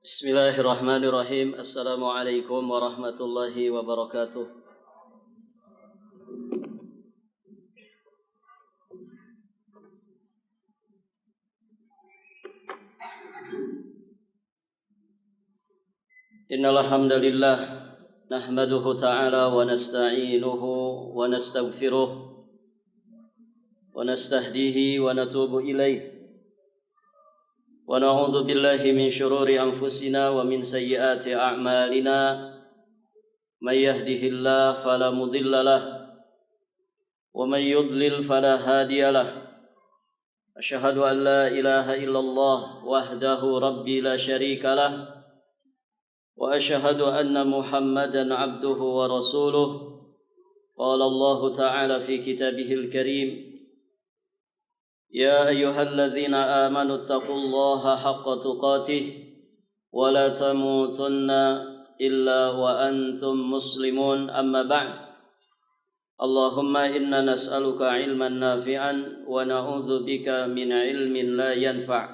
Bismillahirrahmanirrahim. Assalamualaikum warahmatullahi wabarakatuh. Innal hamdalillah nahmaduhu ta'ala wa nasta'inuhu wa nastaghfiruh wa nastahdihi wa natubu ilaih. Wa na'udzu billahi min syururi anfusina wa min sayyiati a'malina. May yahdihillahu fala mudilla lahu wa may yudlil fala hadiya lahu. Asyhadu an la ilaha illallah wahdahu rabbi la syarika lahu wa asyhadu anna Muhammadan 'abduhu wa rasuluh. Qala Allah ta'ala fi kitabihil karim, ya ayyuhalladzina amanu taqullaha haqqa tuqatih wa la tamutunna illa wa antum muslimun, amma ba'd. Allahumma inna nas'aluka ilman nafi'an wa na'udzu bika min ilmin la yanfa'.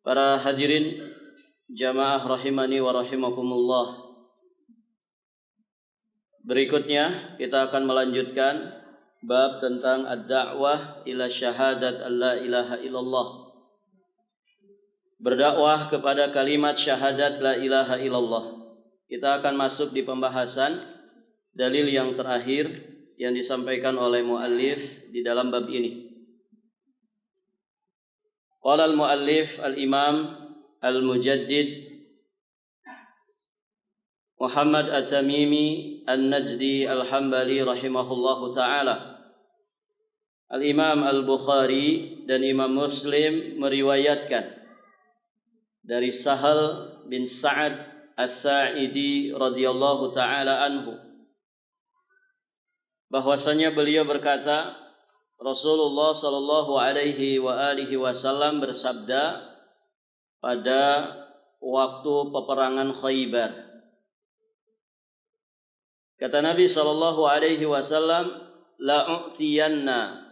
Para hadirin jamaah rahimani wa rahimakumullah, berikutnya kita akan melanjutkan bab tentang ad-da'wah ila syahadat alla ilaha illallah. Berdakwah kepada kalimat syahadat la ilaha illallah. Kita akan masuk di pembahasan dalil yang terakhir yang disampaikan oleh muallif di dalam bab ini. Qala al-muallif al-imam al-mujaddid Muhammad At-Tamimi An-Najdi Al-Hambali rahimahullahu ta'ala. Al-Imam Al-Bukhari dan Imam Muslim meriwayatkan dari Sahal bin Sa'ad As-Sa'idi radhiyallahu ta'ala anhu bahwasanya beliau berkata, Rasulullah sallallahu alaihi wa alihi wasallam bersabda pada waktu peperangan Khaybar. Kata Nabi sallallahu alaihi wasallam, la'u'tiyanna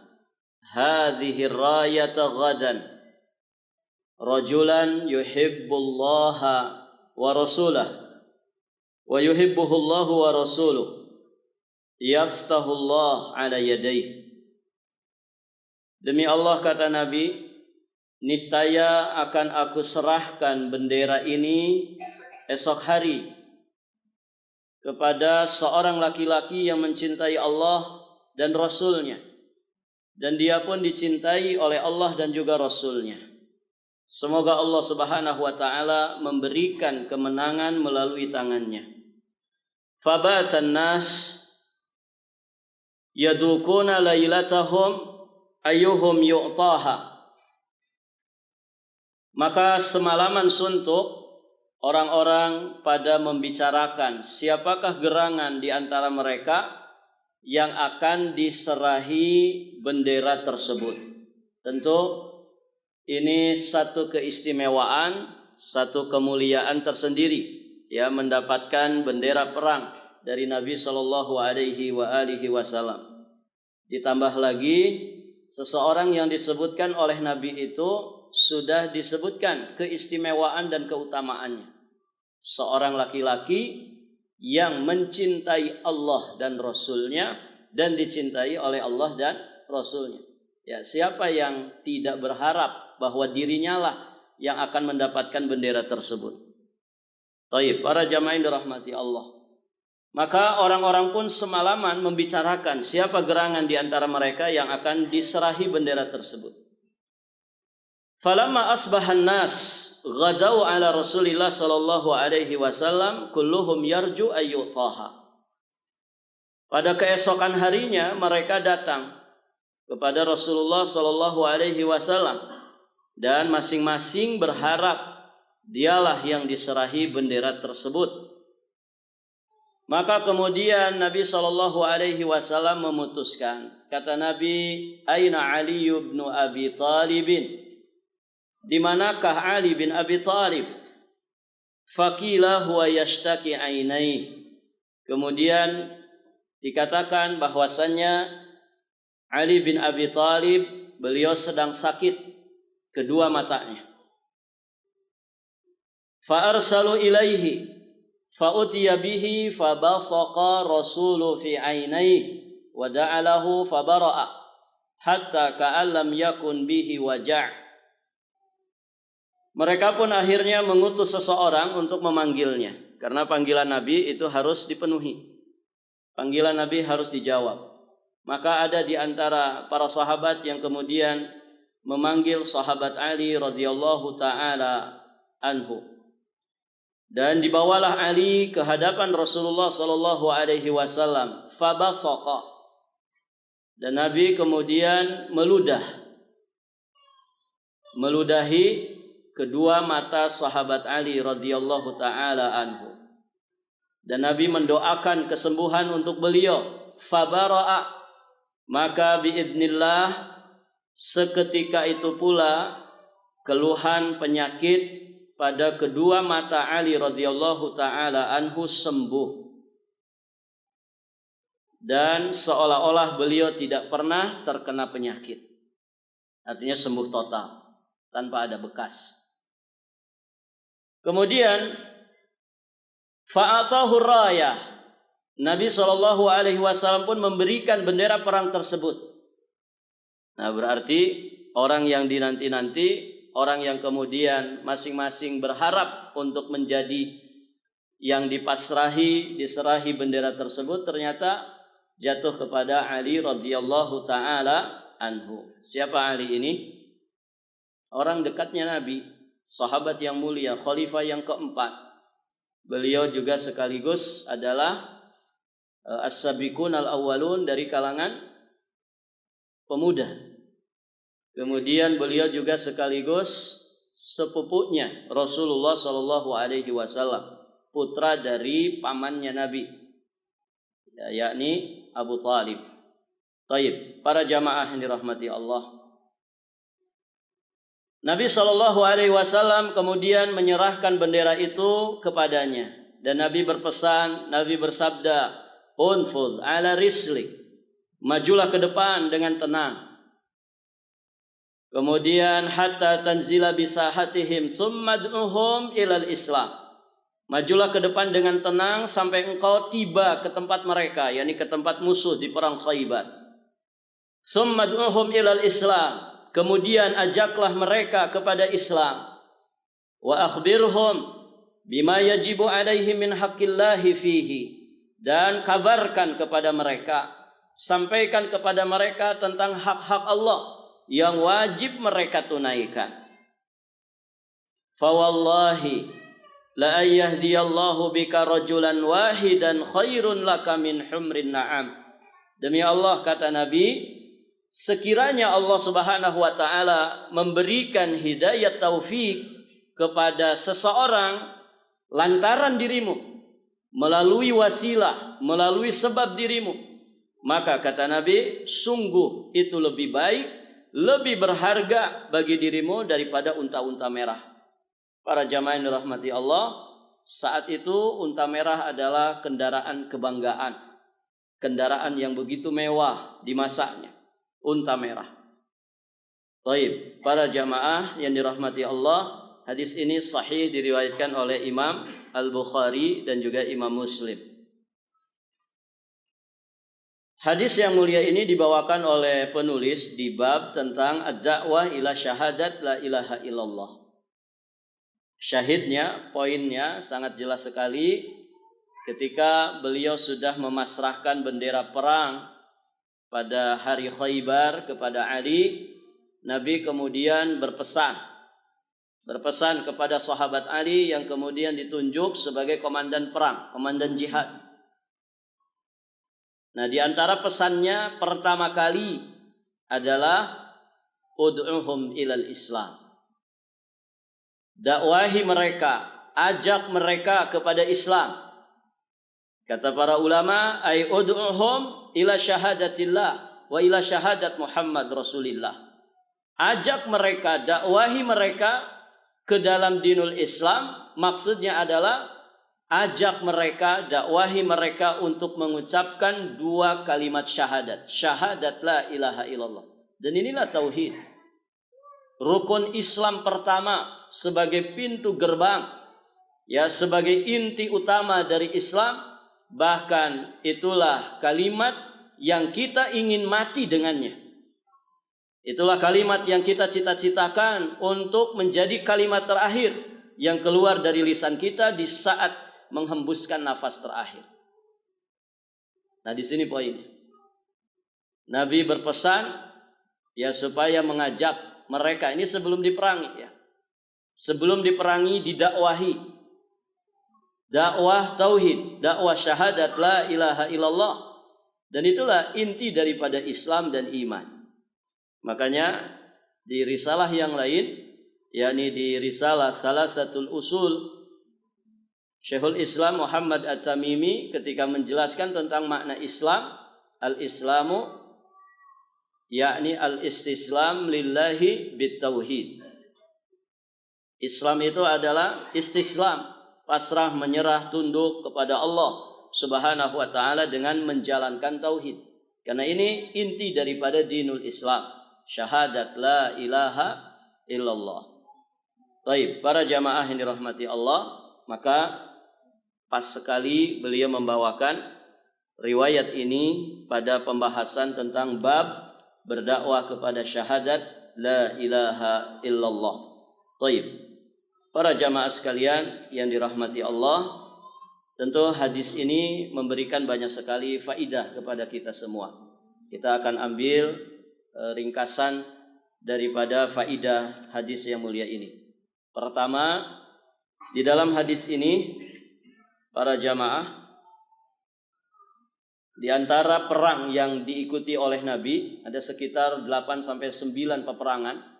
hadhihi rayata ghadan rajulan yuhibbullaha wa rasulahu wa yuhibbuhullahu wa rasuluhu yaftahullah ala yadayhi. Demi Allah, kata Nabi, niscaya akan aku serahkan bendera ini esok hari kepada seorang laki-laki yang mencintai Allah dan Rasulnya, dan dia pun dicintai oleh Allah dan juga Rasulnya. Semoga Allah subhanahu wa ta'ala memberikan kemenangan melalui tangannya. Fabatan nas yadukuna laylatahum ayyuhum yu'taha. Maka semalaman suntuk orang-orang pada membicarakan siapakah gerangan di antara mereka yang akan diserahi bendera tersebut. Tentu ini satu keistimewaan, satu kemuliaan tersendiri, ya, mendapatkan bendera perang dari Nabi sallallahu alaihi wasallam. Ditambah lagi seseorang yang disebutkan oleh Nabi itu sudah disebutkan keistimewaan dan keutamaannya. Seorang laki-laki yang mencintai Allah dan Rasulnya dan dicintai oleh Allah dan Rasulnya. Ya, siapa yang tidak berharap bahwa dirinya lah yang akan mendapatkan bendera tersebut? Taib, para jamaah yang dirahmati Allah. Maka orang-orang pun semalaman membicarakan siapa gerangan di antara mereka yang akan diserahi bendera tersebut. Falamma asbahan nas ghadau ala Rasulillah sallallahu alaihi wasallam kulluhum yarju ayyutaha. Pada keesokan harinya mereka datang kepada Rasulullah sallallahu alaihi wasallam dan masing-masing berharap dialah yang diserahi bendera tersebut. Maka kemudian Nabi sallallahu alaihi wasallam memutuskan, kata Nabi, aina Ali bin Abi Thalib? Di manakah Ali bin Abi Thalib? Faqila huwa yashtaki ainai. Kemudian dikatakan bahwasannya Ali bin Abi Thalib beliau sedang sakit kedua matanya. fa arsalu ilaihi fa utiya bihi fa basaqa rasulu fi ainaihi wa da'alahu fa bara'a hatta ka'allam yakun bihi waja'. Mereka pun akhirnya mengutus seseorang untuk memanggilnya, karena panggilan Nabi itu harus dipenuhi. Panggilan Nabi harus dijawab. Maka ada di antara para sahabat yang kemudian memanggil sahabat Ali radhiyallahu taala anhu. Dan dibawalah Ali ke hadapan Rasulullah sallallahu alaihi wasallam, fabasaqa. Dan Nabi kemudian meludahi kedua mata sahabat Ali radhiyallahu taala anhu. Dan Nabi mendoakan kesembuhan untuk beliau, fabara'a. Maka biidznillah seketika itu pula keluhan penyakit pada kedua mata Ali radhiyallahu taala anhu sembuh. Dan seolah-olah beliau tidak pernah terkena penyakit. Artinya sembuh total tanpa ada bekas. Kemudian fa'atahu rayah. Nabi SAW pun memberikan bendera perang tersebut. Nah, berarti orang yang dinanti-nanti, orang yang kemudian masing-masing berharap untuk menjadi yang diserahi bendera tersebut, ternyata jatuh kepada Ali radhiyallahu taala anhu. Siapa Ali ini? Orang dekatnya Nabi, sahabat yang mulia, khalifah yang keempat. Beliau juga sekaligus adalah as-sabiqun al-awwalun dari kalangan pemuda. Kemudian beliau juga sekaligus sepupunya Rasulullah sallallahu alaihi wasallam, putra dari pamannya Nabi, yakni Abu Talib. Taib, para jamaah yang dirahmati Allah. Nabi sallallahu alaihi wasallam kemudian menyerahkan bendera itu kepadanya, dan Nabi berpesan, Nabi bersabda, unfud ala rislik, majulah ke depan dengan tenang. Kemudian hatta tanzila bisahatihim thumma ad'uhum ilal Islam, majulah ke depan dengan tenang sampai engkau tiba ke tempat mereka, yakni ke tempat musuh di perang Khaybar. Thumma ad'uhum ilal Islam, kemudian ajaklah mereka kepada Islam. Wa akhbirhum bima yajibu alaihim min haqqillahi fihi, dan kabarkan kepada mereka, sampaikan kepada mereka tentang hak-hak Allah yang wajib mereka tunaikan. Fa wallahi la ayyahdiyallahu bika rajulan wahidan khairun laka min humrin na'am. Demi Allah, kata Nabi, sekiranya Allah Subhanahu wa taala memberikan hidayah taufik kepada seseorang lantaran dirimu, melalui wasilah, melalui sebab dirimu, maka kata Nabi, sungguh itu lebih baik, lebih berharga bagi dirimu daripada unta-unta merah. Para jamaah yang dirahmati Allah, saat itu unta merah adalah kendaraan kebanggaan, kendaraan yang begitu mewah di masanya, unta merah. Baik, para jamaah yang dirahmati Allah, hadis ini sahih diriwayatkan oleh Imam Al-Bukhari dan juga Imam Muslim. Hadis yang mulia ini dibawakan oleh penulis di bab tentang ad-da'wah ila syahadat la ilaha illallah. Syahidnya, poinnya sangat jelas sekali. Ketika beliau sudah memasrahkan bendera perang pada hari Khaybar kepada Ali, Nabi kemudian berpesan kepada sahabat Ali yang kemudian ditunjuk sebagai komandan perang, komandan jihad. Nah, di antara pesannya pertama kali adalah ud'uhum ilal Islam. Dakwahi mereka, ajak mereka kepada Islam. Kata para ulama, ay ud'uhum ila syahadatillah wa ila syahadat Muhammad Rasulillah. Ajak mereka, dakwahi mereka ke dalam dinul Islam, maksudnya adalah ajak mereka, dakwahi mereka untuk mengucapkan dua kalimat syahadat, syahadat la ilaha illallah. Dan inilah tauhid, rukun Islam pertama sebagai pintu gerbang ya sebagai inti utama dari Islam, bahkan itulah kalimat yang kita ingin mati dengannya. Itulah kalimat yang kita cita-citakan untuk menjadi kalimat terakhir yang keluar dari lisan kita di saat menghembuskan nafas terakhir. Nah, di sini poinnya. Nabi berpesan ya supaya mengajak mereka ini sebelum diperangi ya. Sebelum diperangi didakwahi. Dakwah tauhid, dakwah syahadat la ilaha illallah. Dan itulah inti daripada Islam dan iman. Makanya di risalah yang lain, yakni di risalah Salasatul Usul, Syekhul Islam Muhammad At-Tamimi ketika menjelaskan tentang makna Islam, al-Islamu yakni al-istislam lillahi bitauhid. Islam itu adalah istislam, pasrah menyerah tunduk kepada Allah Subhanahu wa taala dengan menjalankan tauhid. Karena ini inti daripada dinul Islam, syahadat la ilaha illallah. Baik, para jamaah yang dirahmati Allah, maka pas sekali beliau membawakan riwayat ini pada pembahasan tentang bab berdakwah kepada syahadat la ilaha illallah. Baik. Para jamaah sekalian yang dirahmati Allah, tentu hadis ini memberikan banyak sekali faidah kepada kita semua. Kita akan ambil ringkasan daripada faidah hadis yang mulia ini. Pertama, di dalam hadis ini para jamaah, di antara perang yang diikuti oleh Nabi ada sekitar 8 sampai 9 peperangan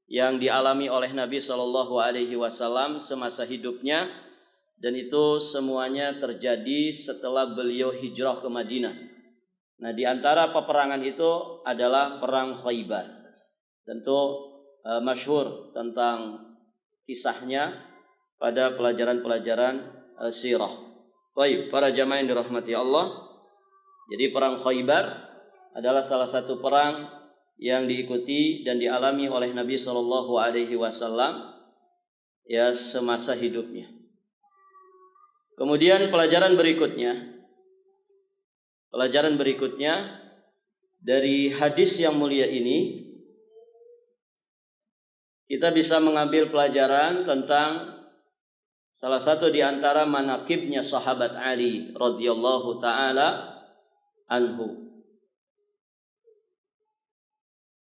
yang dialami oleh Nabi Shallallahu Alaihi Wasallam semasa hidupnya, dan itu semuanya terjadi setelah beliau hijrah ke Madinah. Nah, di antara peperangan itu adalah perang Khaybar. Tentu masyhur tentang kisahnya pada pelajaran-pelajaran sirah. Baik, para jamaah yang dirahmati Allah, jadi perang Khaybar adalah salah satu perang yang diikuti dan dialami oleh Nabi Shallallahu Alaihi Wasallam ya semasa hidupnya. Kemudian pelajaran berikutnya dari hadis yang mulia ini, kita bisa mengambil pelajaran tentang salah satu di antara manaqibnya sahabat Ali radhiyallahu taala anhu.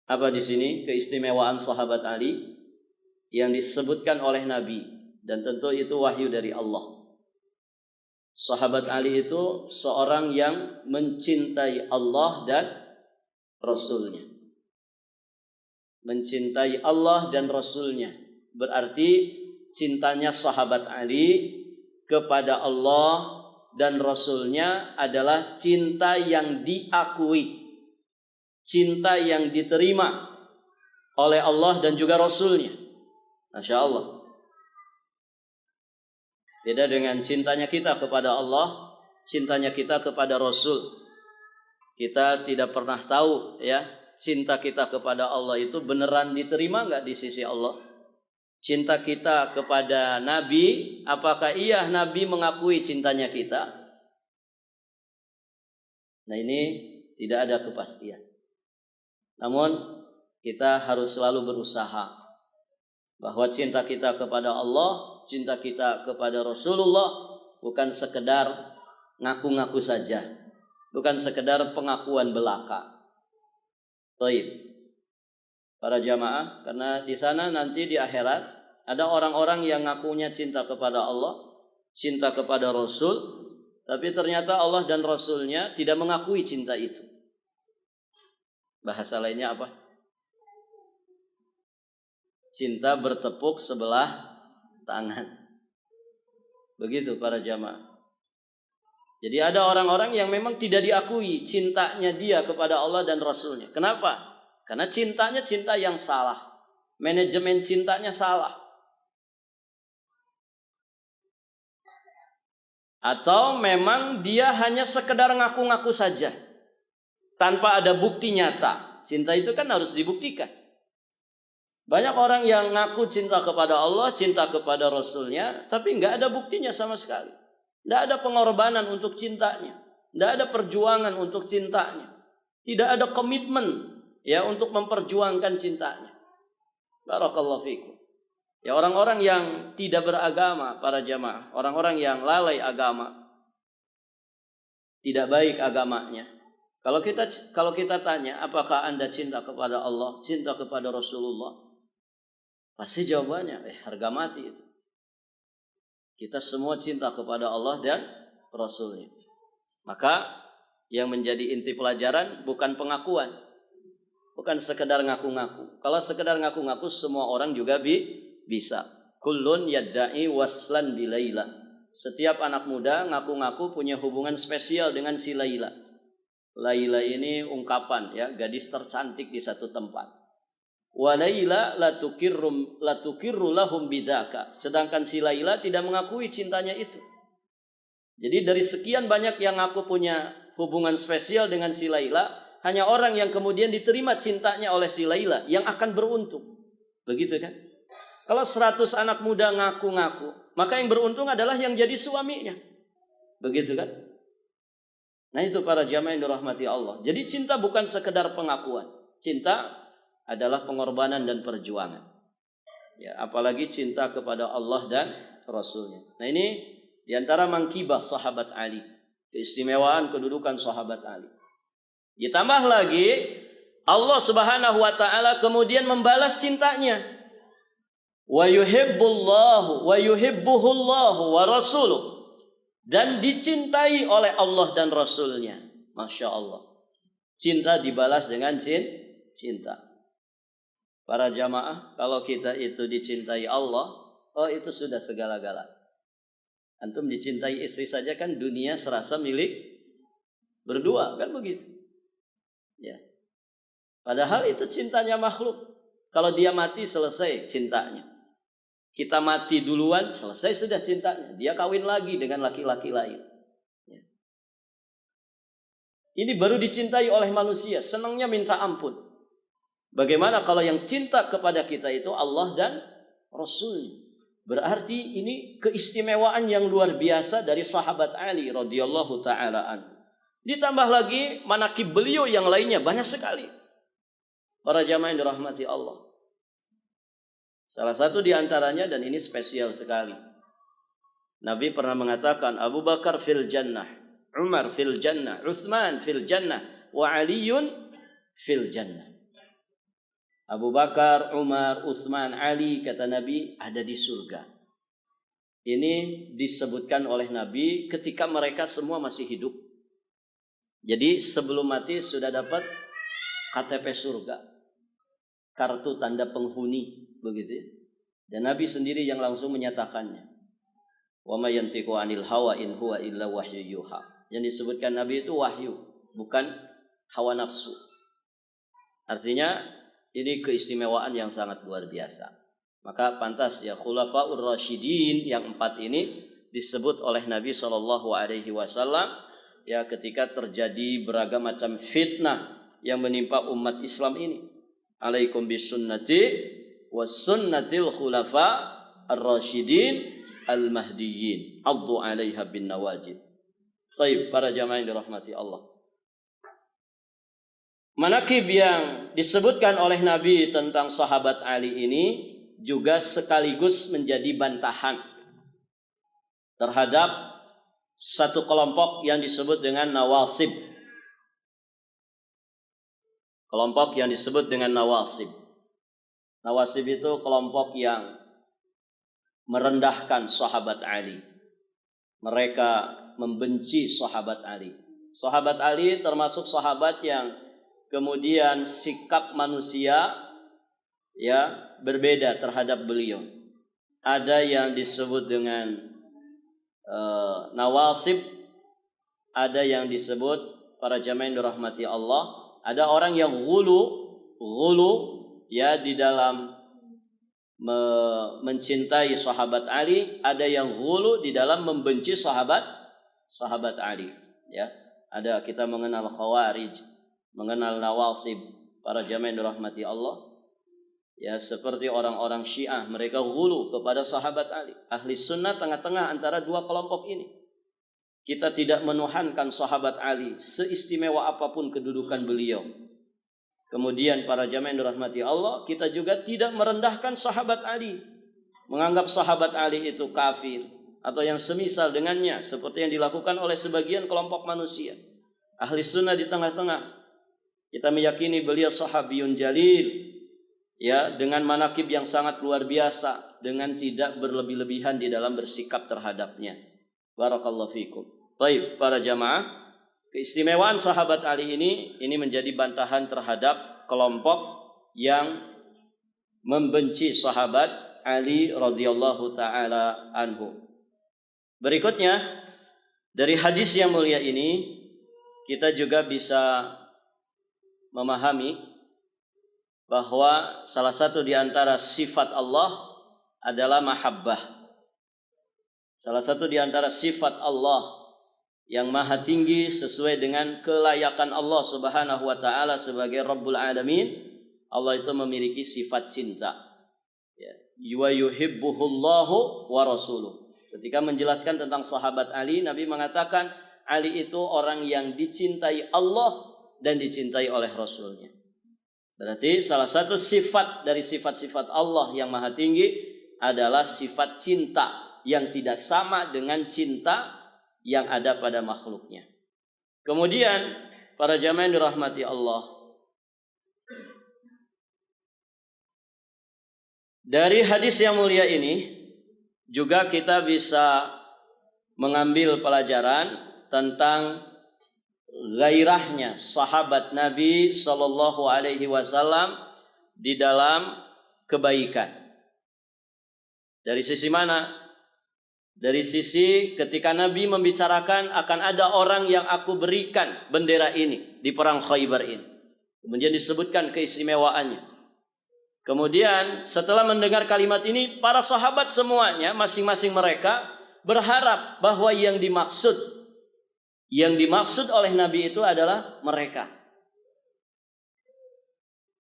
Apa di sini keistimewaan sahabat Ali yang disebutkan oleh Nabi, dan tentu itu wahyu dari Allah. Sahabat Ali itu seorang yang mencintai Allah dan Rasulnya. Mencintai Allah dan Rasulnya berarti cintanya sahabat Ali kepada Allah dan Rasulnya adalah cinta yang diakui, cinta yang diterima oleh Allah dan juga Rasulnya. Masya Allah. Beda dengan cintanya kita kepada Allah, cintanya kita kepada Rasul. Kita tidak pernah tahu ya, cinta kita kepada Allah itu beneran diterima nggak di sisi Allah. Cinta kita kepada Nabi, apakah iya Nabi mengakui cintanya kita? Nah, ini tidak ada kepastian. Namun kita harus selalu berusaha bahwa cinta kita kepada Allah, cinta kita kepada Rasulullah bukan sekedar ngaku-ngaku saja, bukan sekedar pengakuan belaka. Baik, para jamaah, karena di sana nanti di akhirat ada orang-orang yang ngakunya cinta kepada Allah, cinta kepada Rasul, tapi ternyata Allah dan Rasulnya tidak mengakui cinta itu. Bahasa lainnya apa? Cinta bertepuk sebelah tangan. Begitu para jamaah. Jadi ada orang-orang yang memang tidak diakui cintanya dia kepada Allah dan Rasulnya. Kenapa? Karena cintanya cinta yang salah. Manajemen cintanya salah. Atau memang dia hanya sekedar ngaku-ngaku saja, tanpa ada bukti nyata. Cinta itu kan harus dibuktikan. Banyak orang yang ngaku cinta kepada Allah, cinta kepada Rasulnya, tapi nggak ada buktinya sama sekali. Nggak ada pengorbanan untuk cintanya, nggak ada perjuangan untuk cintanya, tidak ada komitmen ya untuk memperjuangkan cintanya. Barakallahu fikum. Ya, orang-orang yang tidak beragama, para jamaah, orang-orang yang lalai agama, tidak baik agamanya. Kalau kita tanya, apakah Anda cinta kepada Allah, cinta kepada Rasulullah? Pasti jawabannya, harga mati itu. Kita semua cinta kepada Allah dan Rasulnya. Maka yang menjadi inti pelajaran bukan pengakuan, bukan sekedar ngaku-ngaku. Kalau sekedar ngaku-ngaku semua orang juga bisa. Kullun yadda'i waslan bi Laila. Setiap anak muda ngaku-ngaku punya hubungan spesial dengan si Laila. Laila ini ungkapan ya, gadis tercantik di satu tempat. Wa Laila la tukirru lahum bidzaka. Sedangkan si Laila tidak mengakui cintanya itu. Jadi dari sekian banyak yang ngaku punya hubungan spesial dengan si Laila, hanya orang yang kemudian diterima cintanya oleh si Laila yang akan beruntung. Begitu kan? Kalau 100 anak muda ngaku-ngaku, maka yang beruntung adalah yang jadi suaminya. Begitu kan? Nah itu para jamaah yang dirahmati Allah. Jadi cinta bukan sekedar pengakuan. Cinta adalah pengorbanan dan perjuangan. Ya, apalagi cinta kepada Allah dan Rasulnya. Nah ini diantara mangkibah sahabat Ali. Keistimewaan kedudukan sahabat Ali. Ditambah lagi Allah Subhanahu wa taala kemudian membalas cintanya. Wa yuhibbullahu wa yuhibbuhullahu wa rasuluh. Dan dicintai oleh Allah dan Rasulnya. Masya Allah. Cinta dibalas dengan cinta. Para jamaah, kalau kita itu dicintai Allah, oh itu sudah segala-gala. Antum dicintai istri saja kan dunia serasa milik berdua, kan begitu. Ya. Padahal itu cintanya makhluk. Kalau dia mati selesai cintanya. Kita mati duluan selesai sudah cintanya. Dia kawin lagi dengan laki-laki lain. Ya. Ini baru dicintai oleh manusia, senangnya minta ampun. Bagaimana kalau yang cinta kepada kita itu Allah dan Rasul? Berarti ini keistimewaan yang luar biasa dari sahabat Ali radhiyallahu taala anhu. Ditambah lagi manaqib beliau yang lainnya banyak sekali. Para jamaah yang dirahmati Allah. Salah satu di antaranya dan ini spesial sekali. Nabi pernah mengatakan Abu Bakar fil jannah, Umar fil jannah, Utsman fil jannah, wa Aliun fil jannah. Abu Bakar, Umar, Utsman, Ali kata Nabi ada di surga. Ini disebutkan oleh Nabi ketika mereka semua masih hidup. Jadi sebelum mati sudah dapat KTP surga, kartu tanda penghuni, begitu. Dan Nabi sendiri yang langsung menyatakannya. Wa may yantiqu 'anil hawa in huwa illa wahyu yuha. Yang disebutkan Nabi itu wahyu, bukan hawa nafsu. Artinya ini keistimewaan yang sangat luar biasa. Maka pantas ya khulafaur rasyidin yang 4 ini disebut oleh Nabi SAW ya ketika terjadi beragam macam fitnah yang menimpa umat Islam ini. Alaikum bisunnati was sunnatil khulafa ar-rasyidin al-mahdiyyin. Addu 'alaiha bin nawajid. Baik, para jamaah yang dirahmati Allah. Manaqib yang disebutkan oleh Nabi tentang sahabat Ali ini juga sekaligus menjadi bantahan terhadap satu kelompok yang disebut dengan nawasib. Kelompok yang disebut dengan nawasib. Nawasib itu kelompok yang merendahkan sahabat Ali. Mereka membenci sahabat Ali. Sahabat Ali termasuk sahabat yang kemudian sikap manusia ya berbeda terhadap beliau. Ada yang disebut dengan nawasib, ada yang disebut para jamaah yang dirahmati Allah, ada orang yang ghulu ya di dalam mencintai sahabat Ali, ada yang ghulu di dalam membenci sahabat Ali ya. Ada kita mengenal khawarij, mengenal nawasib, para jamaah yang dirahmati Allah. Ya, seperti orang-orang Syiah, mereka ghulu kepada sahabat Ali. Ahli sunnah tengah-tengah antara dua kelompok ini. Kita tidak menuhankan sahabat Ali seistimewa apapun kedudukan beliau. Kemudian para jamaah yang dirahmati Allah, kita juga tidak merendahkan sahabat Ali, menganggap sahabat Ali itu kafir atau yang semisal dengannya, seperti yang dilakukan oleh sebagian kelompok manusia. Ahli sunnah di tengah-tengah. Kita meyakini beliau sahabiyun jalil, ya, dengan manakib yang sangat luar biasa, dengan tidak berlebih-lebihan di dalam bersikap terhadapnya. Barakallahu fikum. Baik, para jamaah, keistimewaan sahabat Ali ini menjadi bantahan terhadap kelompok yang membenci sahabat Ali radhiyallahu taala anhu. Berikutnya, dari hadis yang mulia ini kita juga bisa memahami bahwa salah satu di antara sifat Allah adalah mahabbah. Salah satu di antara sifat Allah yang maha tinggi sesuai dengan kelayakan Allah Subhanahu wa taala sebagai Rabbul Alamin, Allah itu memiliki sifat cinta. Ya, wa yuhibbuhullahu wa rasuluh. Ketika menjelaskan tentang sahabat Ali, Nabi mengatakan Ali itu orang yang dicintai Allah dan dicintai oleh Rasulnya. Berarti salah satu sifat dari sifat-sifat Allah yang maha tinggi adalah sifat cinta yang tidak sama dengan cinta yang ada pada makhluknya. Kemudian para jamaah yang dirahmati Allah, dari hadis yang mulia ini juga kita bisa mengambil pelajaran tentang gairahnya sahabat Nabi sallallahu alaihi wasallam di dalam kebaikan. Dari sisi mana? Dari sisi ketika Nabi membicarakan akan ada orang yang aku berikan bendera ini di perang Khaybar ini. Kemudian disebutkan keistimewaannya. Kemudian setelah mendengar kalimat ini, para sahabat semuanya masing-masing mereka berharap bahwa yang dimaksud oleh Nabi itu adalah mereka.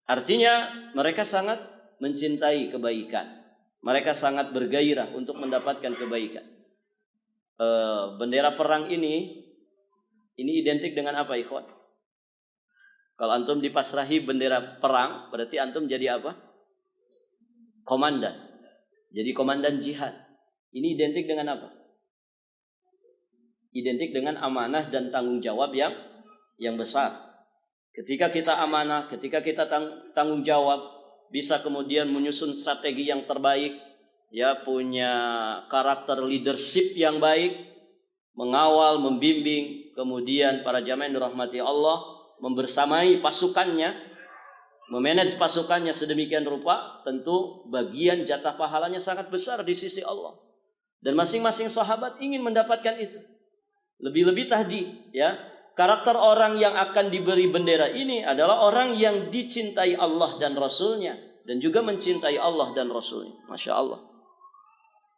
Artinya mereka sangat mencintai kebaikan. Mereka sangat bergairah untuk mendapatkan kebaikan. Bendera perang ini identik dengan apa, ikhwan? Kalau antum dipasrahi bendera perang, berarti antum jadi apa? Komandan. Jadi komandan jihad. Ini identik dengan apa? Identik dengan amanah dan tanggung jawab yang besar. Ketika kita amanah, ketika kita tanggung jawab, bisa kemudian menyusun strategi yang terbaik, ya, punya karakter leadership yang baik, mengawal, membimbing, kemudian para jamaah yang dirahmati Allah membersamai pasukannya, memanage pasukannya sedemikian rupa, tentu bagian jatah pahalanya sangat besar di sisi Allah. Dan masing-masing sahabat ingin mendapatkan itu. Lebih-lebih tadi, ya, karakter orang yang akan diberi bendera ini adalah orang yang dicintai Allah dan Rasulnya, dan juga mencintai Allah dan Rasulnya. Masya Allah.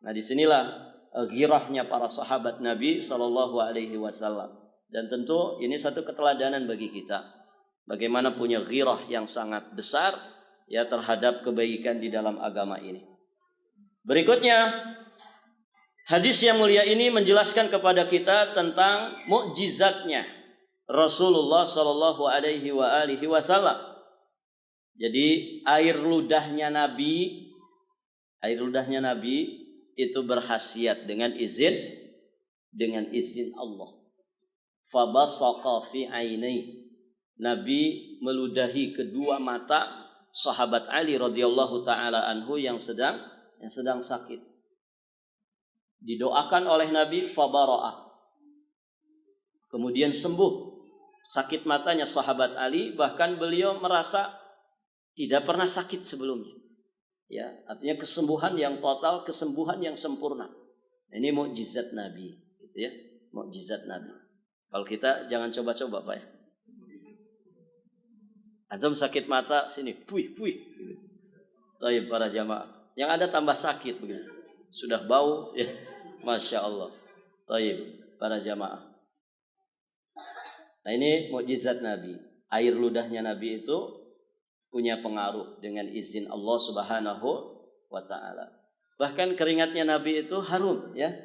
Nah, disinilah ghirahnya para sahabat Nabi Sallallahu Alaihi Wasallam. Dan tentu ini satu keteladanan bagi kita. Bagaimana punya ghirah yang sangat besar, ya, terhadap kebaikan di dalam agama ini. Berikutnya, hadis yang mulia ini menjelaskan kepada kita tentang mukjizatnya Rasulullah Sallallahu Alaihi Wasallam. Jadi air ludahnya Nabi itu berkhasiat dengan izin Allah. Fabasaqa fi ainai. Nabi meludahi kedua mata sahabat Ali radhiyallahu taala anhu yang sedang sakit. Didoakan oleh Nabi fabara'a. Kemudian sembuh sakit matanya sahabat Ali, bahkan beliau merasa tidak pernah sakit sebelumnya. Ya, artinya kesembuhan yang total, kesembuhan yang sempurna. Ini mukjizat Nabi, gitu ya. Mukjizat Nabi. Kalau kita jangan coba-coba, Pak, ya. Antum sakit mata sini, puih. Baik para jamaah. Yang ada tambah sakit begitu. Sudah bau, ya. Masya Allah. Baik para jamaah. Nah, ini mukjizat Nabi. Air ludahnya Nabi itu punya pengaruh dengan izin Allah Subhanahu wa taala. Bahkan keringatnya Nabi itu harum, ya.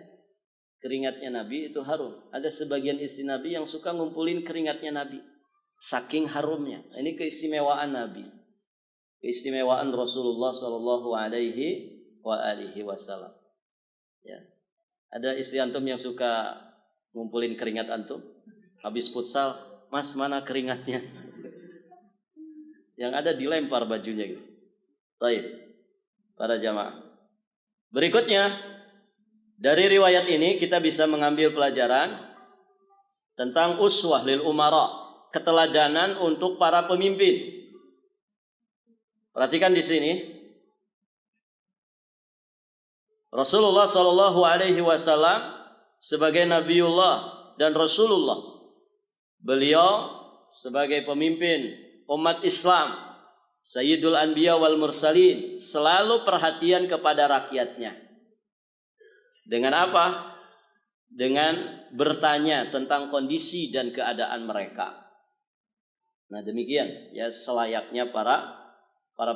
Keringatnya Nabi itu harum. Ada sebagian istri Nabi yang suka ngumpulin keringatnya Nabi. Saking harumnya. Ini keistimewaan Nabi. Keistimewaan Rasulullah sallallahu alaihi wasallam. Ya. Ada istri antum yang suka ngumpulin keringat antum? Habis futsal, "Mas, mana keringatnya?" Yang ada dilempar bajunya gitu. Baik. Para jamaah. Berikutnya, dari riwayat ini kita bisa mengambil pelajaran tentang uswah lil umara, keteladanan untuk para pemimpin. Perhatikan di sini. Rasulullah sallallahu alaihi wasallam sebagai nabiullah dan rasulullah. Beliau sebagai pemimpin umat Islam, Sayyidul Anbiya wal Mursalin, selalu perhatian kepada rakyatnya. Dengan apa? Dengan bertanya tentang kondisi dan keadaan mereka. Nah, demikian ya selayaknya para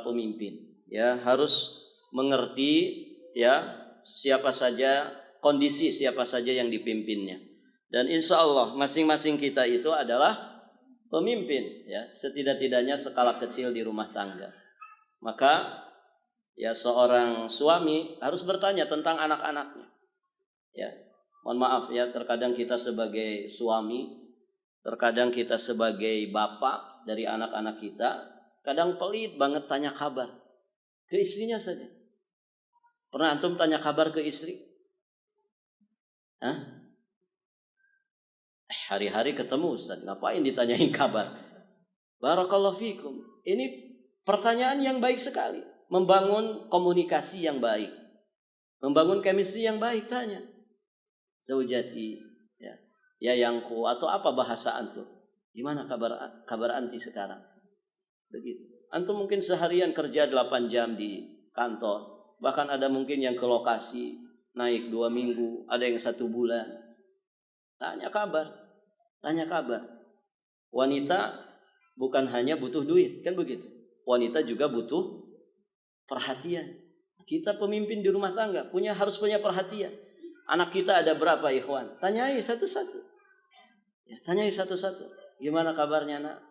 pemimpin. Ya, harus mengerti ya siapa saja, kondisi siapa saja yang dipimpinnya. Dan insya Allah masing-masing kita itu adalah pemimpin, ya, setidak-tidaknya skala kecil di rumah tangga. Maka ya seorang suami harus bertanya tentang anak-anaknya. Ya, mohon maaf ya, terkadang kita sebagai suami, terkadang kita sebagai bapak dari anak-anak kita, kadang pelit banget tanya kabar ke istrinya saja. Pernah antum tanya kabar ke istri? Hah? Hari-hari ketemu Ustaz, ngapain ditanyain kabar? Barakallahu fikum. Ini pertanyaan yang baik sekali. Membangun komunikasi yang baik. Membangun chemistry yang baik, tanya. Zaujati, ya. Ya yangku, atau apa bahasa antum? Gimana kabar anti sekarang? Begitu. Antum mungkin seharian kerja 8 jam di kantor. Bahkan ada mungkin yang ke lokasi naik 2 minggu, ada yang 1 bulan. Tanya kabar. Tanya kabar. Wanita bukan hanya butuh duit, kan begitu. Wanita juga butuh perhatian. Kita pemimpin di rumah tangga harus punya perhatian. Anak kita ada berapa, ikhwan? Tanyai satu-satu. Ya, tanyai satu-satu. Gimana kabarnya, nak?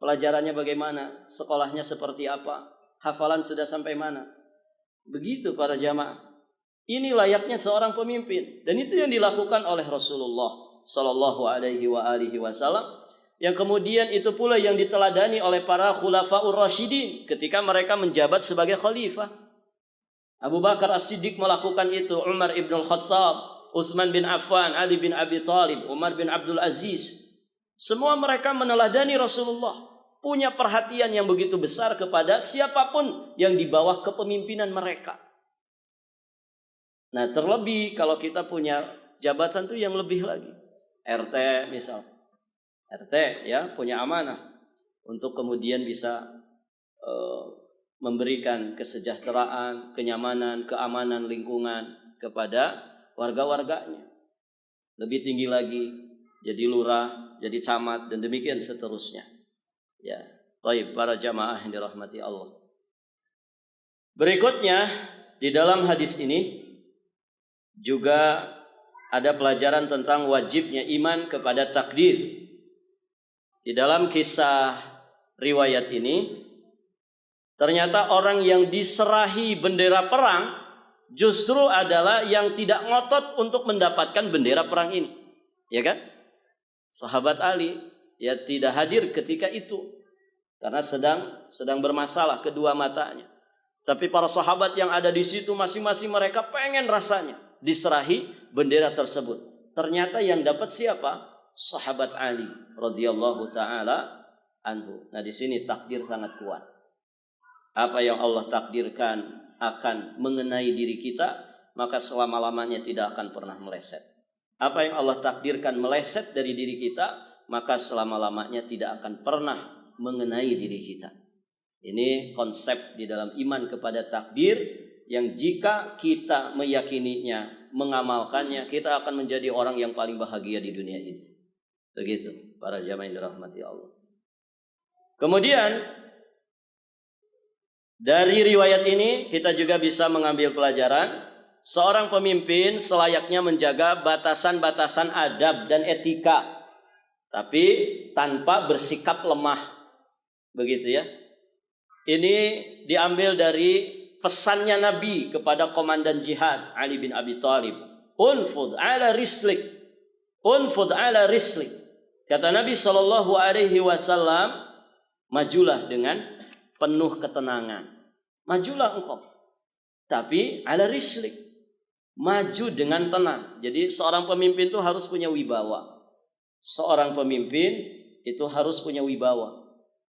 Pelajarannya bagaimana? Sekolahnya seperti apa? Hafalan sudah sampai mana? Begitu para jamaah. Ini layaknya seorang pemimpin, dan itu yang dilakukan oleh Rasulullah sallallahu alaihi wasallam, yang kemudian itu pula yang diteladani oleh para khulafaur rasyidin ketika mereka menjabat sebagai khalifah. Abu Bakar As-Siddiq melakukan itu, Umar ibn al-Khattab, Utsman bin Affan, Ali bin Abi Thalib, Umar bin Abdul Aziz. Semua mereka meneladani Rasulullah, punya perhatian yang begitu besar kepada siapapun yang di bawah kepemimpinan mereka. Nah, terlebih kalau kita punya jabatan tuh yang lebih lagi. RT misal. RT ya punya amanah untuk kemudian bisa memberikan kesejahteraan, kenyamanan, keamanan lingkungan kepada warga-warganya. Lebih tinggi lagi jadi lurah, jadi camat, dan demikian seterusnya. Ya, baik para jamaah yang dirahmati Allah. Berikutnya di dalam hadis ini juga ada pelajaran tentang wajibnya iman kepada takdir. Di dalam kisah riwayat ini, ternyata orang yang diserahi bendera perang justru adalah yang tidak ngotot untuk mendapatkan bendera perang ini. Ya kan? Sahabat Ali ya tidak hadir ketika itu karena sedang bermasalah kedua matanya. Tapi para sahabat yang ada di situ masing-masing mereka pengen rasanya diserahi bendera tersebut. Ternyata yang dapat siapa? Sahabat Ali radhiyallahu taala anhu. Nah, di sini takdir sangat kuat. Apa yang Allah takdirkan akan mengenai diri kita, maka selama-lamanya tidak akan pernah meleset. Apa yang Allah takdirkan meleset dari diri kita, maka selama-lamanya tidak akan pernah mengenai diri kita. Ini konsep di dalam iman kepada takdir yang jika kita meyakininya, mengamalkannya, kita akan menjadi orang yang paling bahagia di dunia ini. Begitu para jamaah yang dirahmati Allah. Kemudian Dari riwayat ini kita juga bisa mengambil pelajaran, seorang pemimpin selayaknya menjaga batasan-batasan adab dan etika, tapi tanpa bersikap lemah. Begitu ya. Ini diambil dari pesannya Nabi kepada komandan jihad Ali bin Abi Thalib. Unfud ala rislik. Unfud ala rislik. Kata Nabi SAW, majulah dengan penuh ketenangan. Majulah engkau. Tapi ala rislik. Maju dengan tenang. Jadi seorang pemimpin itu harus punya wibawa. Seorang pemimpin itu harus punya wibawa.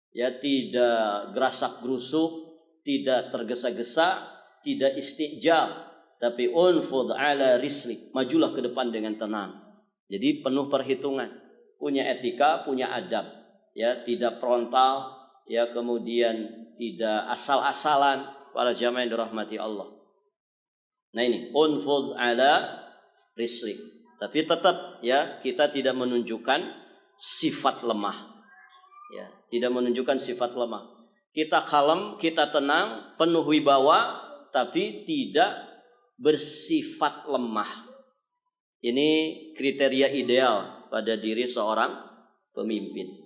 Ya, tidak gerasak gerusuk, tidak tergesa-gesa, tidak istijal, tapi unfud ala rislik. Majulah ke depan dengan tenang. Jadi penuh perhitungan, punya etika, punya adab. Ya, tidak frontal, ya, kemudian tidak asal-asalan, para jamaah yang dirahmati Allah. Nah ini unfud ala rislik. Tapi tetap ya kita tidak menunjukkan sifat lemah. Ya, tidak menunjukkan sifat lemah. Kita kalem, kita tenang, penuh wibawa, tapi tidak bersifat lemah. Ini kriteria ideal pada diri seorang pemimpin.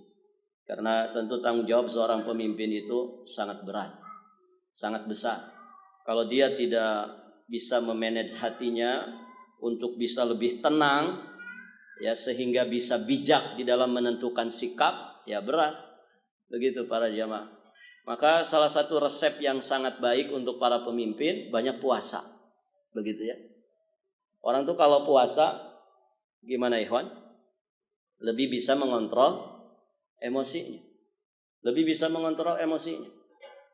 Karena tentu tanggung jawab seorang pemimpin itu sangat berat. Sangat besar. Kalau dia tidak bisa memanage hatinya untuk bisa lebih tenang, ya, sehingga bisa bijak di dalam menentukan sikap, ya berat. Begitu para jamaah. Maka salah satu resep yang sangat baik untuk para pemimpin, banyak puasa. Begitu ya. Orang tuh kalau puasa, gimana Ikhwan? Lebih bisa mengontrol emosinya. Lebih bisa mengontrol emosinya.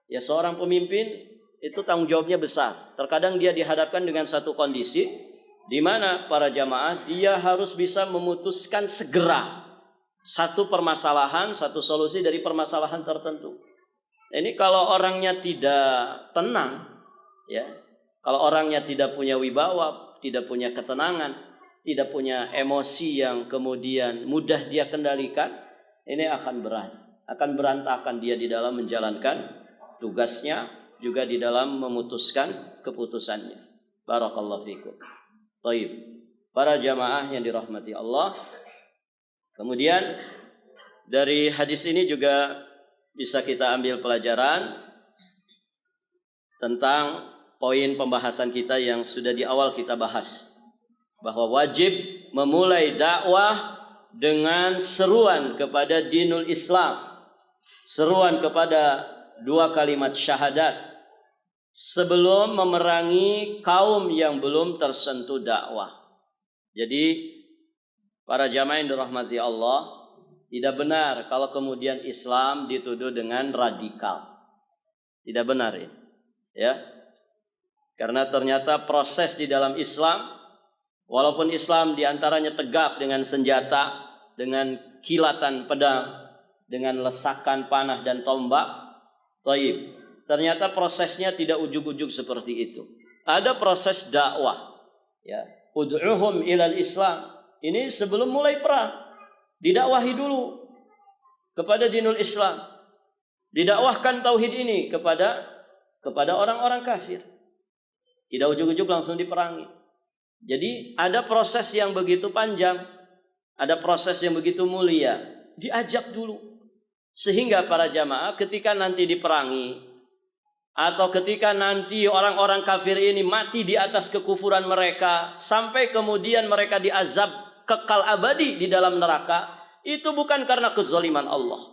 Ya, seorang pemimpin itu tanggung jawabnya besar. Terkadang dia dihadapkan dengan satu kondisi di mana para jamaah dia harus bisa memutuskan segera satu permasalahan, satu solusi dari permasalahan tertentu. Ini kalau orangnya tidak tenang, ya, kalau orangnya tidak punya wibawa, tidak punya ketenangan, tidak punya emosi yang kemudian mudah dia kendalikan, ini akan berat, akan berantakan dia di dalam menjalankan tugasnya, juga di dalam memutuskan keputusannya. Barakallahu fikum. Baik. Para jamaah yang dirahmati Allah. Kemudian dari hadis ini juga bisa kita ambil pelajaran tentang poin pembahasan kita yang sudah di awal kita bahas, bahwa wajib memulai dakwah dengan seruan kepada dinul Islam, seruan kepada dua kalimat syahadat sebelum memerangi kaum yang belum tersentuh dakwah. Jadi para jamaah yang dirahmati Allah, tidak benar kalau kemudian Islam dituduh dengan radikal. Tidak benar ini. Ya. Karena ternyata proses di dalam Islam, walaupun Islam diantaranya tegap dengan senjata, dengan kilatan pedang, dengan lesakan panah dan tombak, baik, ternyata prosesnya tidak ujug-ujug seperti itu. Ada proses dakwah. Ya, ud'uhum ilal Islam. Ini sebelum mulai perang, didakwahi dulu kepada dinul Islam. Didakwahkan tauhid ini kepada orang-orang kafir. Tidak ujug-ujug langsung diperangi. Jadi ada proses yang begitu panjang, ada proses yang begitu mulia. Diajak dulu. Sehingga para jamaah ketika nanti diperangi, atau ketika nanti orang-orang kafir ini mati di atas kekufuran mereka, sampai kemudian mereka diazab kekal abadi di dalam neraka, itu bukan karena kezaliman Allah,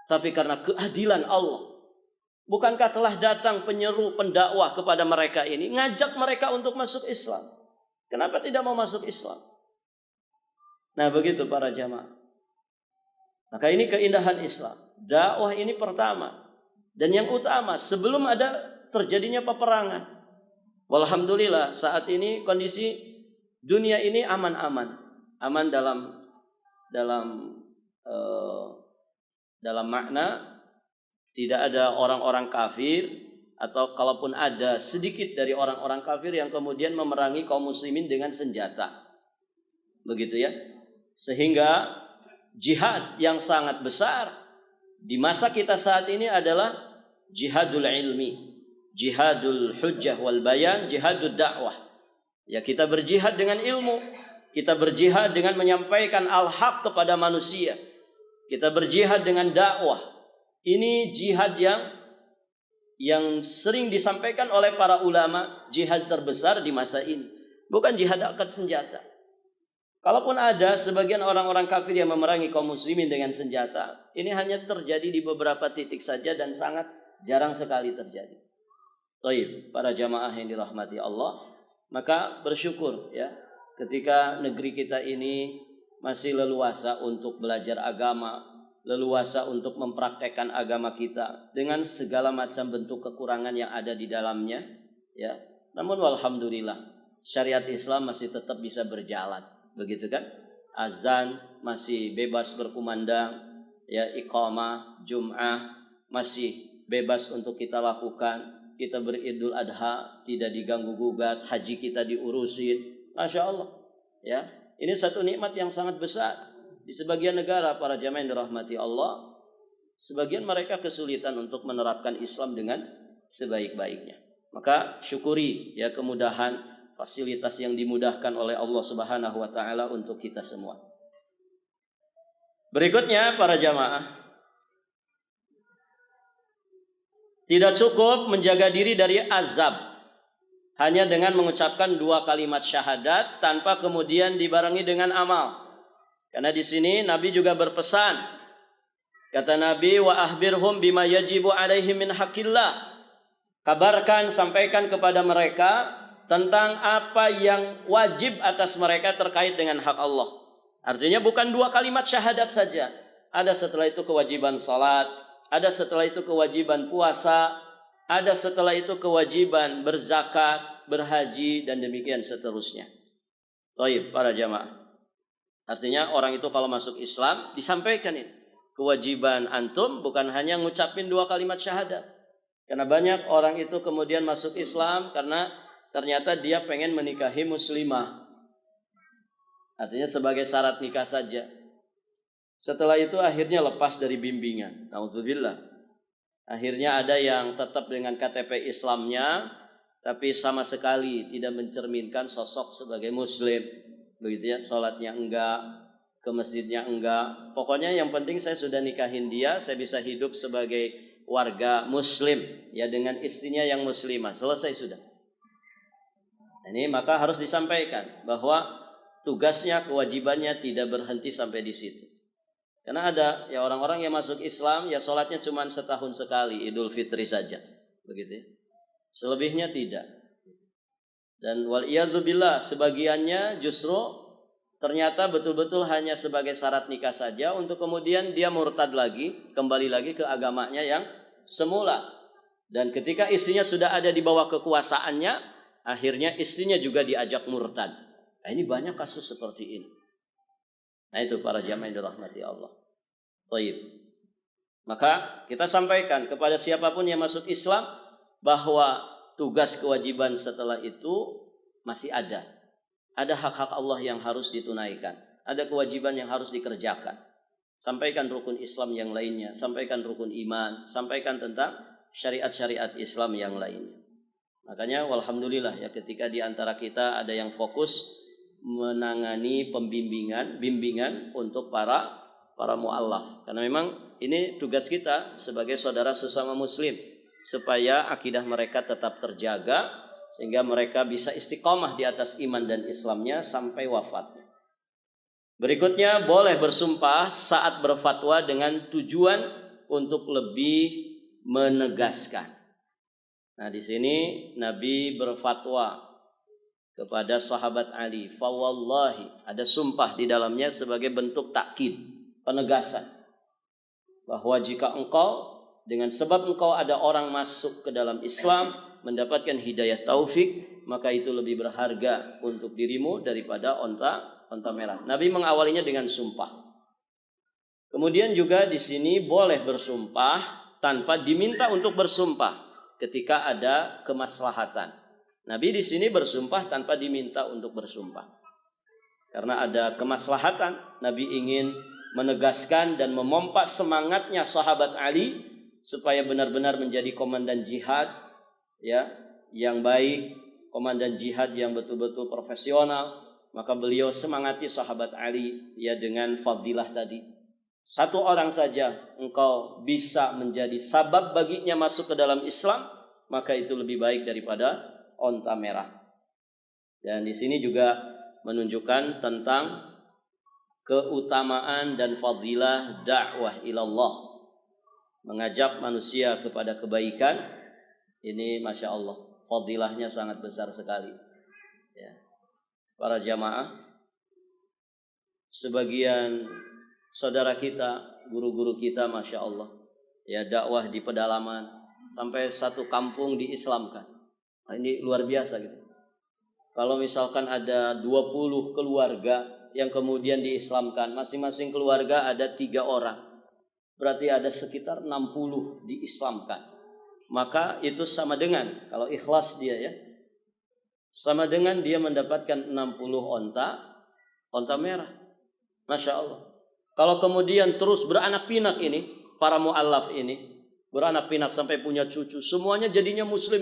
tapi karena keadilan Allah. Bukankah telah datang penyeru pendakwah kepada mereka ini, ngajak mereka untuk masuk Islam? Kenapa tidak mau masuk Islam? Nah begitu para jamaah. Maka ini keindahan Islam. Dakwah ini pertama dan yang utama sebelum ada terjadinya peperangan. Walhamdulillah saat ini kondisi dunia ini aman-aman, aman dalam makna tidak ada orang-orang kafir, atau kalaupun ada sedikit dari orang-orang kafir yang kemudian memerangi kaum muslimin dengan senjata. Begitu ya. Sehingga jihad yang sangat besar di masa kita saat ini adalah jihadul ilmi, jihadul hujjah wal bayan, jihadul dakwah. Ya, kita berjihad dengan ilmu, kita berjihad dengan menyampaikan al-haq kepada manusia, kita berjihad dengan dakwah. Ini jihad yang sering disampaikan oleh para ulama, jihad terbesar di masa ini, bukan jihad angkat senjata. Kalaupun ada sebagian orang-orang kafir yang memerangi kaum muslimin dengan senjata, ini hanya terjadi di beberapa titik saja dan sangat jarang sekali terjadi. Baik, para jamaah yang dirahmati Allah, maka bersyukur ya ketika negeri kita ini masih leluasa untuk belajar agama, leluasa untuk mempraktekkan agama kita dengan segala macam bentuk kekurangan yang ada di dalamnya ya. Namun walhamdulillah syariat Islam masih tetap bisa berjalan, begitu kan? Azan masih bebas berkumandang ya, iqamah, jum'ah masih bebas untuk kita lakukan. Kita beridul adha tidak diganggu gugat, haji kita diurusin, masya Allah ya. Ini satu nikmat yang sangat besar. Di sebagian negara para jamaah yang dirahmati Allah, sebagian mereka kesulitan untuk menerapkan Islam dengan sebaik-baiknya. Maka syukuri ya kemudahan, fasilitas yang dimudahkan oleh Allah Subhanahu wa taala untuk kita semua. Berikutnya para jamaah, tidak cukup menjaga diri dari azab hanya dengan mengucapkan 2 kalimat syahadat tanpa kemudian dibarengi dengan amal. Karena di sini Nabi juga berpesan. Kata Nabi, wa ahbirhum bima yajibu alaihim min haqqillah. Kabarkan, sampaikan kepada mereka tentang apa yang wajib atas mereka terkait dengan hak Allah. Artinya bukan 2 kalimat syahadat saja. Ada setelah itu kewajiban salat, ada setelah itu kewajiban puasa, ada setelah itu kewajiban berzakat, berhaji, dan demikian seterusnya. Baik, para jamaah. Artinya orang itu kalau masuk Islam disampaikan ini. Kewajiban antum bukan hanya ngucapin 2 kalimat syahadat. Karena banyak orang itu kemudian masuk Islam karena ternyata dia pengen menikahi muslimah. Artinya sebagai syarat nikah saja. Setelah itu akhirnya lepas dari bimbingan. Nauzubillah. Akhirnya ada yang tetap dengan KTP Islamnya, tapi sama sekali tidak mencerminkan sosok sebagai muslim. Begitu ya, sholatnya enggak, ke masjidnya enggak. Pokoknya yang penting saya sudah nikahin dia, saya bisa hidup sebagai warga muslim ya dengan istrinya yang muslimah. Selesai sudah. Ini maka harus disampaikan bahwa tugasnya, kewajibannya tidak berhenti sampai di situ. Karena ada ya orang-orang yang masuk Islam ya sholatnya cuma setahun sekali, Idul Fitri saja. Begitu ya. Selebihnya tidak. Dan waliyadzubillah sebagiannya justru ternyata betul-betul hanya sebagai syarat nikah saja untuk kemudian dia murtad lagi, kembali lagi ke agamanya yang semula. Dan ketika istrinya sudah ada di bawah kekuasaannya, akhirnya istrinya juga diajak murtad. Nah, ini banyak kasus seperti ini. Nah itu para jamaah yang dirahmati Allah. Baik. Maka kita sampaikan kepada siapapun yang masuk Islam bahwa tugas kewajiban setelah itu masih ada. Ada hak-hak Allah yang harus ditunaikan. Ada kewajiban yang harus dikerjakan. Sampaikan rukun Islam yang lainnya. Sampaikan rukun iman. Sampaikan tentang syariat-syariat Islam yang lainnya. Makanya walhamdulillah ya ketika di antara kita ada yang fokus menangani bimbingan untuk para mu'allaf. Karena memang ini tugas kita sebagai saudara sesama muslim. Supaya akidah mereka tetap terjaga sehingga mereka bisa istiqomah di atas iman dan Islamnya sampai wafatnya. Berikutnya boleh bersumpah saat berfatwa dengan tujuan untuk lebih menegaskan. Nah di sini Nabi berfatwa kepada sahabat Ali, fa wallahi, ada sumpah di dalamnya sebagai bentuk takkid, penegasan bahwa jika engkau dengan sebab engkau ada orang masuk ke dalam Islam, mendapatkan hidayah taufik, maka itu lebih berharga untuk dirimu daripada onta merah. Nabi mengawalinya dengan sumpah. Kemudian juga di sini boleh bersumpah tanpa diminta untuk bersumpah ketika ada kemaslahatan. Nabi di sini bersumpah tanpa diminta untuk bersumpah. Karena ada kemaslahatan, Nabi ingin menegaskan dan memompa semangatnya sahabat Ali supaya benar-benar menjadi komandan jihad ya yang baik, komandan jihad yang betul-betul profesional. Maka beliau semangati sahabat Ali ya dengan fadilah tadi. Satu orang saja engkau bisa menjadi sabab baginya masuk ke dalam Islam, maka itu lebih baik daripada onta merah. Dan di sini juga menunjukkan tentang keutamaan dan fadilah dakwah ilallah, mengajak manusia kepada kebaikan. Ini Masya Allah, fadilahnya sangat besar sekali ya. Para jamaah, sebagian saudara kita, guru-guru kita Masya Allah ya, dakwah di pedalaman sampai satu kampung diislamkan. Nah, ini luar biasa gitu. Kalau misalkan ada 20 keluarga yang kemudian diislamkan, masing-masing keluarga ada 3 orang, berarti ada sekitar 60 diislamkan. Maka itu sama dengan, kalau ikhlas dia ya, sama dengan dia mendapatkan 60 onta merah. Masya Allah. Kalau kemudian terus beranak pinak ini, para mu'allaf ini beranak pinak sampai punya cucu, semuanya jadinya muslim.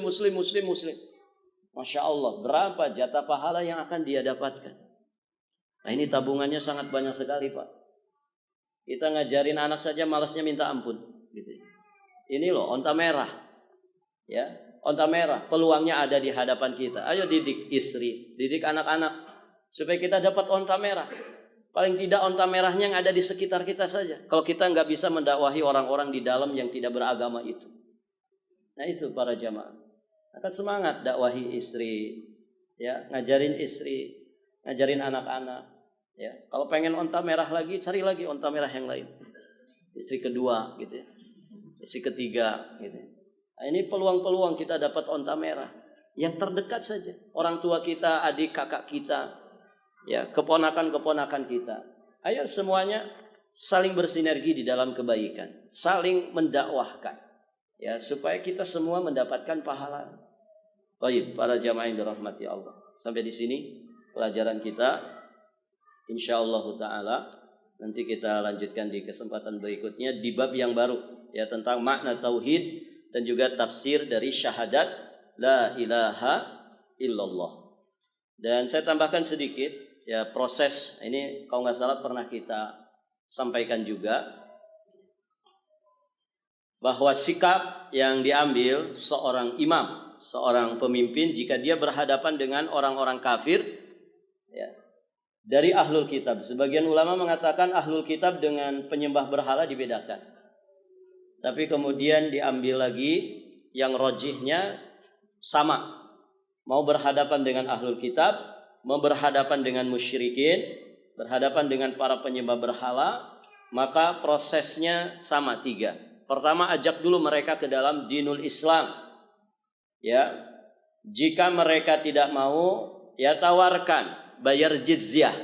Masya Allah, berapa jatah pahala yang akan dia dapatkan? Nah, ini tabungannya sangat banyak sekali, Pak. Kita ngajarin anak saja malasnya minta ampun gitu. Ini loh onta merah. Ya, onta merah, peluangnya ada di hadapan kita. Ayo didik istri, didik anak-anak supaya kita dapat onta merah. Paling tidak onta merahnya yang ada di sekitar kita saja. Kalau kita nggak bisa mendakwahi orang-orang di dalam yang tidak beragama itu. Nah, itu para jamaah. Akan semangat dakwahi istri, ya, ngajarin istri, ngajarin anak-anak, ya. Kalau pengen onta merah lagi, cari lagi onta merah yang lain. Istri kedua, gitu ya. Istri ketiga, gitu. Nah, ini peluang-peluang kita dapat onta merah yang terdekat saja. Orang tua kita, adik kakak kita, ya, keponakan-keponakan kita. Ayo semuanya saling bersinergi di dalam kebaikan, saling mendakwahkan. Ya, supaya kita semua mendapatkan pahala. Baik, para jamaah yang dirahmati Allah. Sampai di sini pelajaran kita. Insyaallah taala nanti kita lanjutkan di kesempatan berikutnya di bab yang baru ya, tentang makna tauhid dan juga tafsir dari syahadat la ilaha illallah. Dan saya tambahkan sedikit ya, proses ini kalau nggak salah pernah kita sampaikan juga, bahwa sikap yang diambil seorang imam, seorang pemimpin jika dia berhadapan dengan orang-orang kafir ya, dari ahlul kitab. Sebagian ulama mengatakan ahlul kitab dengan penyembah berhala dibedakan. Tapi kemudian diambil lagi yang rojihnya sama. Mau berhadapan dengan ahlul kitab, mau berhadapan dengan musyrikin, berhadapan dengan para penyembah berhala, maka prosesnya sama 3. Pertama, ajak dulu mereka ke dalam dinul Islam. Ya. Jika mereka tidak mau, ya tawarkan, bayar jizyah.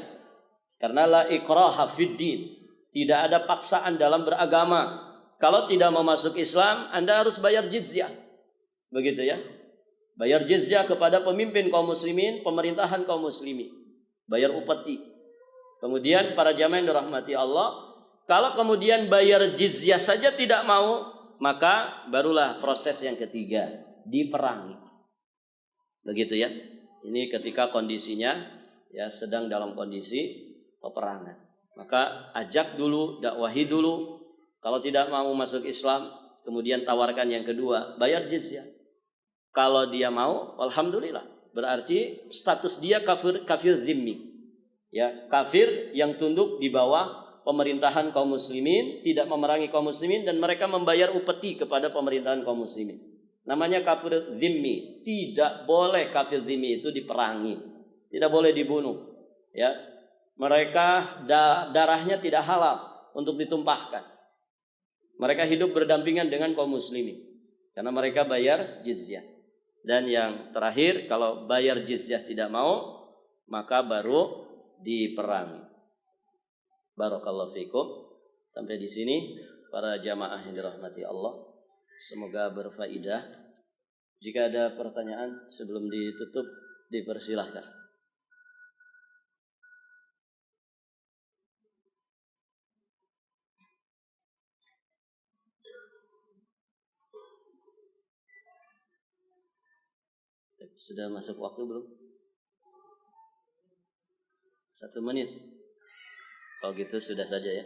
Karena la ikraha fid din. Tidak ada paksaan dalam beragama. Kalau tidak mau masuk Islam, Anda harus bayar jizyah. Begitu ya. Bayar jizyah kepada pemimpin kaum muslimin, pemerintahan kaum muslimin. Bayar upeti. Kemudian para jamaah yang dirahmati Allah, kalau kemudian bayar jizyah saja tidak mau, maka barulah proses yang ketiga, diperangi. Begitu ya. Ini ketika kondisinya ya sedang dalam kondisi peperangan. Maka ajak dulu, dakwahi dulu. Kalau tidak mau masuk Islam, kemudian tawarkan yang kedua, bayar jizyah. Kalau dia mau, alhamdulillah. Berarti status dia kafir zimmi. Ya, kafir yang tunduk di bawah pemerintahan kaum muslimin, tidak memerangi kaum muslimin, dan mereka membayar upeti kepada pemerintahan kaum muslimin. Namanya kafir zimmi. Tidak boleh kafir zimmi itu diperangi, tidak boleh dibunuh. Ya, mereka darahnya tidak halal untuk ditumpahkan. Mereka hidup berdampingan dengan kaum muslimin karena mereka bayar jizyah. Dan yang terakhir, kalau bayar jizyah tidak mau, maka baru diperangi. Barakallahu fikum. Sampai di sini para jamaah yang dirahmati Allah, semoga berfaedah. Jika ada pertanyaan sebelum ditutup, dipersilahkan. Sudah masuk waktu belum? 1 menit. Kalau gitu sudah saja ya.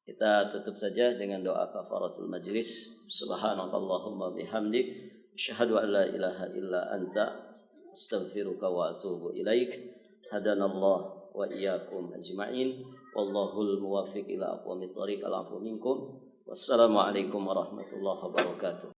Kita tutup saja dengan doa kafaratul majlis. Subhanakallahumma bihamdik, asyhadu an la ilaha illa anta, astaghfiruka wa atubu ilaik. Hadanallah wa iyyakum ajma'in. Wallahul muwaffiq ila aqwamit thoriq. Al-'afwu minkum. Wassalamualaikum warahmatullahi wabarakatuh.